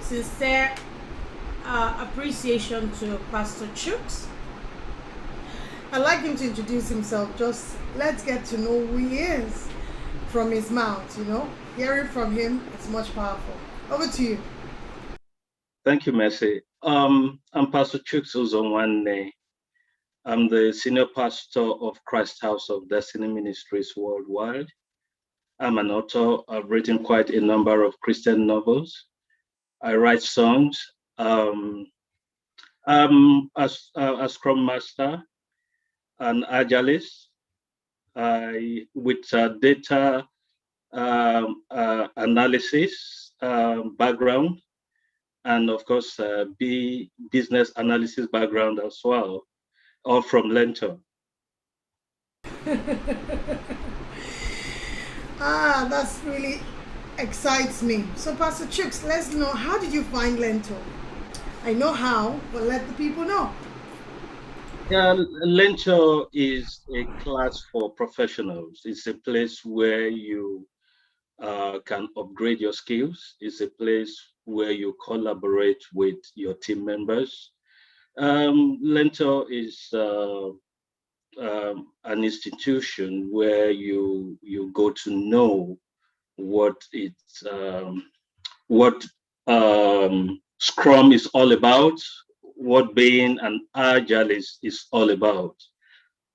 sincere appreciation to Pastor Chooks. I'd like him to introduce himself. Just let's get to know who he is from his mouth, Hearing from him is much powerful. Over to you. Thank you, Mercy. I'm Pastor Chooks Uzonwanne. I'm the senior pastor of Christ House of Destiny Ministries worldwide. I'm an author. I've written quite a number of Christian novels. I write songs. I'm a Scrum Master, an Agilist, with data analysis background, and of course, business analysis background as well, all from Learntor. That's really excites me. So Pastor Chooks, let's know, how did you find Learntor? I know how, but let the people know. Yeah, Learntor is a class for professionals. It's a place where you can upgrade your skills. It's a place where you collaborate with your team members. Learntor is an institution where you go to know what Scrum is all about, what being an agilist is all about.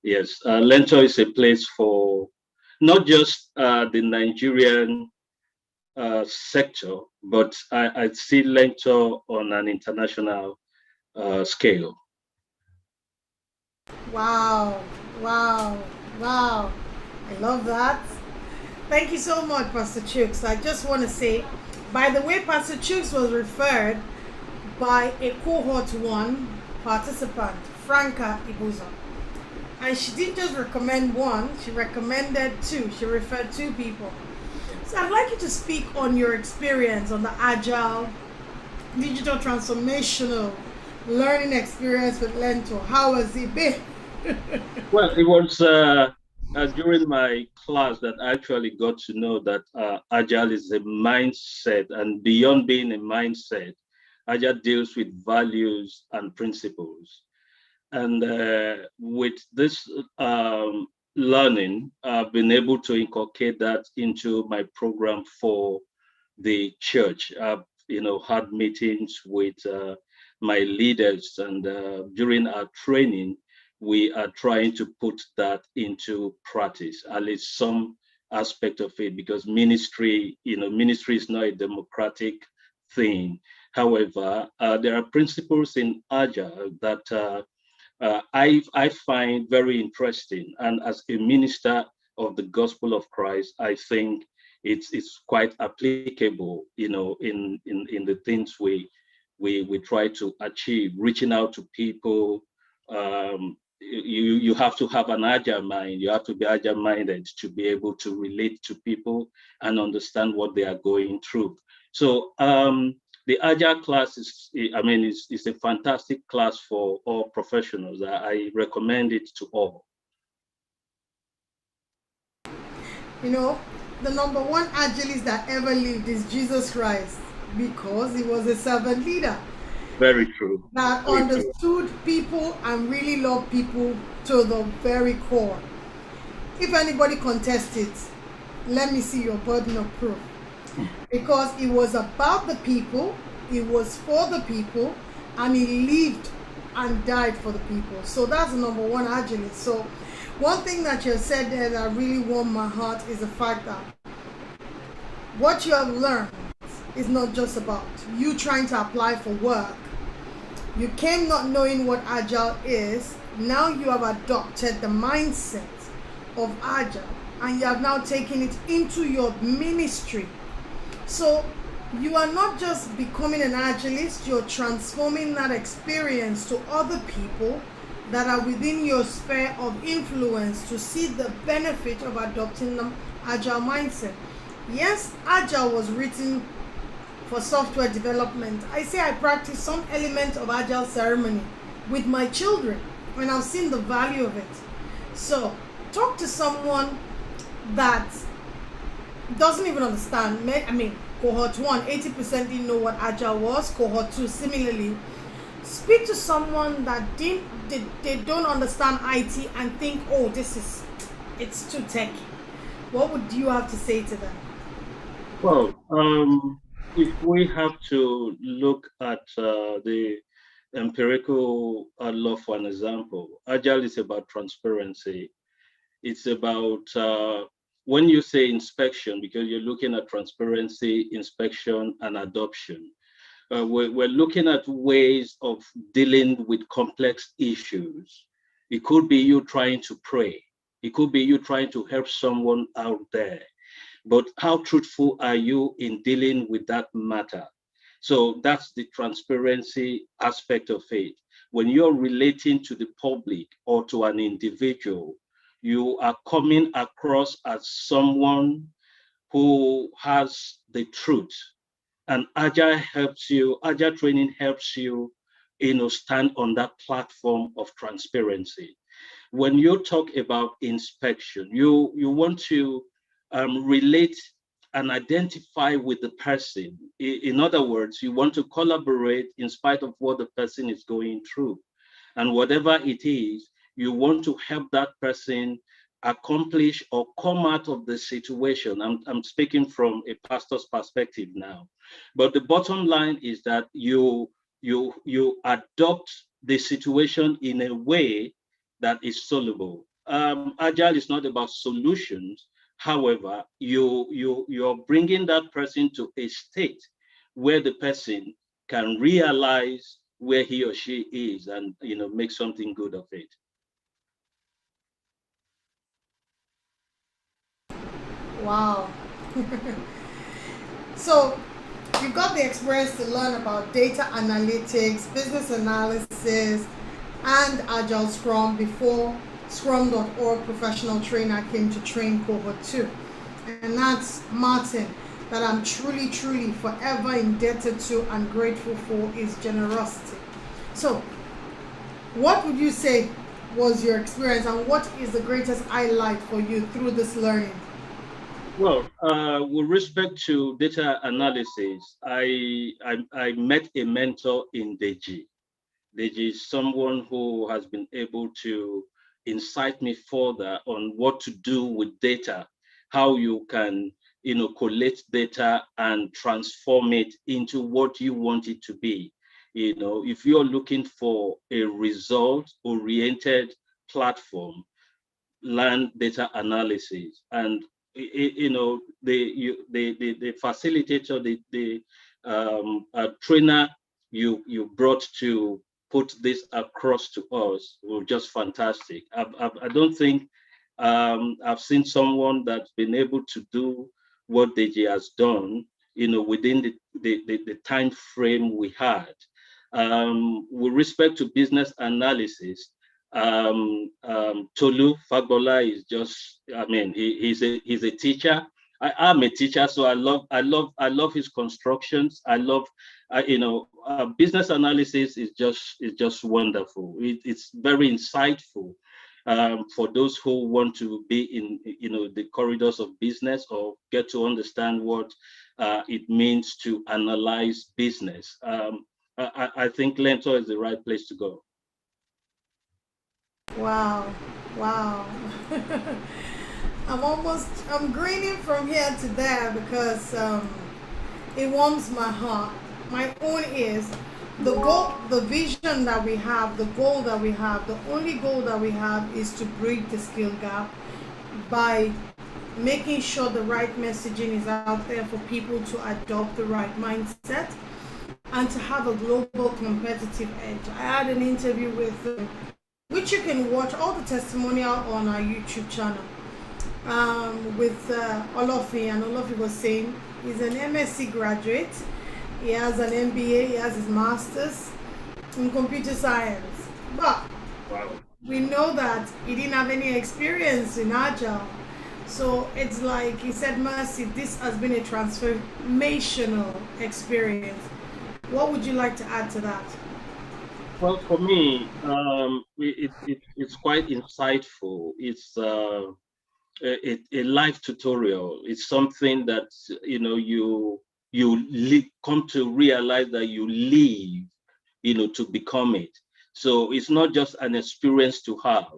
Yes, Learntor is a place for not just the Nigerian sector, but I see Learntor on an international scale. Wow. I love that. Thank you so much, Pastor Chooks. I just want to say, by the way, Pastor Chooks was referred by a Cohort 1 participant, Franca Ibuzo. And she didn't just recommend one, she recommended two. She referred two people. So I'd like you to speak on your experience on the agile, digital transformational learning experience with Learntor. How has it been? Well, it was during my class that I actually got to know that agile is a mindset, and beyond being a mindset, agile deals with values and principles. And with this learning, I've been able to inculcate that into my program for the church. I've had meetings with my leaders, and during our training, we are trying to put that into practice, at least some aspect of it, because ministry is not a democratic thing. However, there are principles in agile that I find very interesting, and as a minister of the gospel of Christ, I think it's quite applicable, in the things we try to achieve, reaching out to people. You have to have an agile mind. You have to be agile minded to be able to relate to people and understand what they are going through. So the agile class is a fantastic class for all professionals. I recommend it to all. The number one agilist that ever lived is Jesus Christ, because he was a servant leader. Very true. That understood people and really loved people to the very core. If anybody contests it, let me see your burden of proof. Because it was about the people, it was for the people, and he lived and died for the people. So that's the number one agilist. So one thing that you said there that really warmed my heart is the fact that what you have learned is not just about you trying to apply for work. You came not knowing what agile is. Now you have adopted the mindset of agile, and you have now taken it into your ministry. So you are not just becoming an agilist, you're transforming that experience to other people that are within your sphere of influence to see the benefit of adopting the agile mindset. Yes, agile was written for software development. I say I practice some element of agile ceremony with my children, and I've seen the value of it. So talk to someone that doesn't even understand. Cohort 1, 80% didn't know what Agile was. Cohort 2, similarly. Speak to someone that they don't understand IT and think, oh, it's too techy. What would you have to say to them? Well, if we have to look at the empirical law for an example, Agile is about transparency. It's about when you say inspection, because you're looking at transparency, inspection, and adoption. We're looking at ways of dealing with complex issues. It could be you trying to pray. It could be you trying to help someone out there. But how truthful are you in dealing with that matter? So that's the transparency aspect of it. When you're relating to the public or to an individual, you are coming across as someone who has the truth. And Agile training helps you, stand on that platform of transparency. When you talk about inspection, you want to relate and identify with the person. In other words, you want to collaborate in spite of what the person is going through. And whatever it is, you want to help that person accomplish or come out of the situation. I'm speaking from a pastor's perspective now. But the bottom line is that you adopt the situation in a way that is solvable. Agile is not about solutions. However, you're bringing that person to a state where the person can realize where he or she is and make something good of it. Wow. So you got the experience to learn about data analytics, business analysis, and Agile Scrum before Scrum.org professional trainer came to train Cohort 2. And that's Martin, that I'm truly, truly forever indebted to and grateful for his generosity. So, what would you say was your experience, and what is the greatest highlight for you through this learning? Well, with respect to data analysis, I met a mentor in Deji. Deji is someone who has been able to insight me further on what to do with data, how you can, collect data and transform it into what you want it to be. If you're looking for a result-oriented platform, learn data analysis. And the facilitator, the trainer you brought to put this across to us were just fantastic. I don't think I've seen someone that's been able to do what Deji has done, within the time frame we had. With respect to business analysis, Tolu Fagbola is just, he's a teacher. I'm a teacher, so I love his constructions. I love, business analysis is just wonderful. It's very insightful for those who want to be in, the corridors of business or get to understand what it means to analyze business. I think Learntor is the right place to go. Wow, wow. I'm grinning from here to there because it warms my heart. My own is the goal, the vision that we have, the goal that we have, the only goal that we have is to bridge the skill gap by making sure the right messaging is out there for people to adopt the right mindset and to have a global competitive edge. I had an interview with which you can watch all the testimonial on our YouTube channel, with Olofi, and Olofi was saying he's an MSc graduate, he has an MBA, he has his master's in computer science, but Wow. we know that he didn't have any experience in Agile. So it's like he said, Mercy, this has been a transformational experience. What would you like to add to that? Well, for me, it's quite insightful. It's a live tutorial. It's something that you come to realize that you live, to become it. So it's not just an experience to have,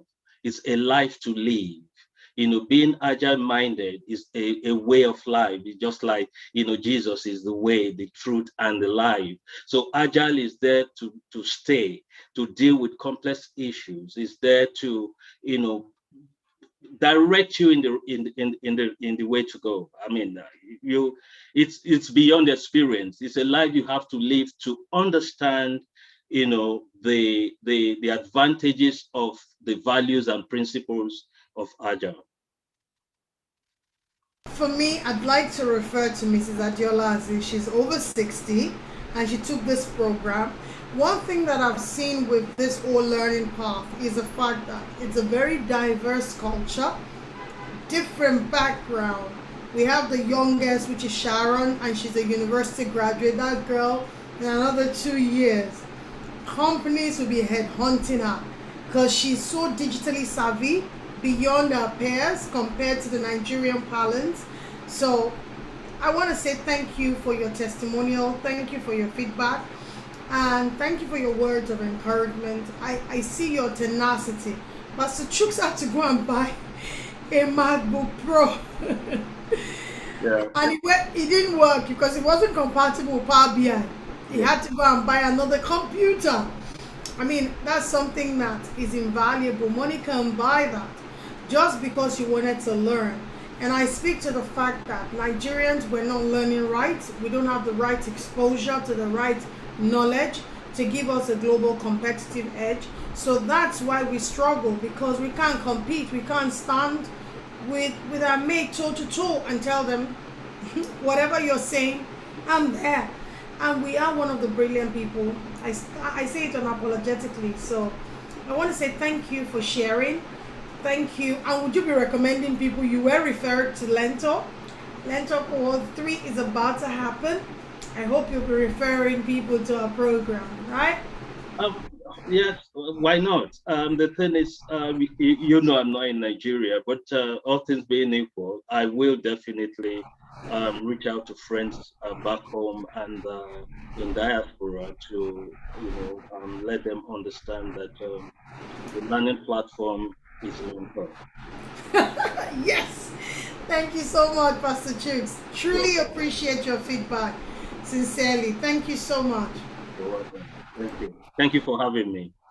it's a life to live. Being agile-minded is a way of life. It's just like, Jesus is the way, the truth, and the life. So agile is there to stay, to deal with complex issues. It's there to, direct you in the way to go. I mean, it's beyond experience. It's a life you have to live to understand, the advantages of the values and principles of agile. For me, I'd like to refer to Mrs. Adiola as if she's over 60 and she took this program. One thing that I've seen with this whole learning path is the fact that it's a very diverse culture, different background. We have the youngest, which is Sharon, and she's a university graduate. That girl, in another 2 years, companies will be headhunting her because she's so digitally savvy, beyond our peers compared to the Nigerian parlance. So I want to say thank you for your testimonial, thank you for your feedback, and thank you for your words of encouragement. I see your tenacity. Pastor Chooks had to go and buy a MacBook Pro. Yeah. And it didn't work because it wasn't compatible with Power BI. He had to go and buy another computer. I mean, that's something that is invaluable. Money can buy that just because you wanted to learn. And I speak to the fact that Nigerians, we're not learning right. We don't have the right exposure to the right knowledge to give us a global competitive edge. So that's why we struggle, because we can't compete. We can't stand with our mate toe to toe and tell them, whatever you're saying, I'm there. And we are one of the brilliant people. I say it unapologetically. So I want to say thank you for sharing. Thank you. And would you be recommending people? You were referred to Learntor. Learntor Cohort 3 is about to happen. I hope you'll be referring people to our program, right? Yes, why not? The thing is, I'm not in Nigeria, but all things being equal, I will definitely reach out to friends back home and in diaspora to, let them understand that the learning platform is Learntor. Yes. Thank you so much, Pastor Chooks. Truly appreciate your feedback. Sincerely. Thank you so much. You're welcome. Thank you. Thank you for having me.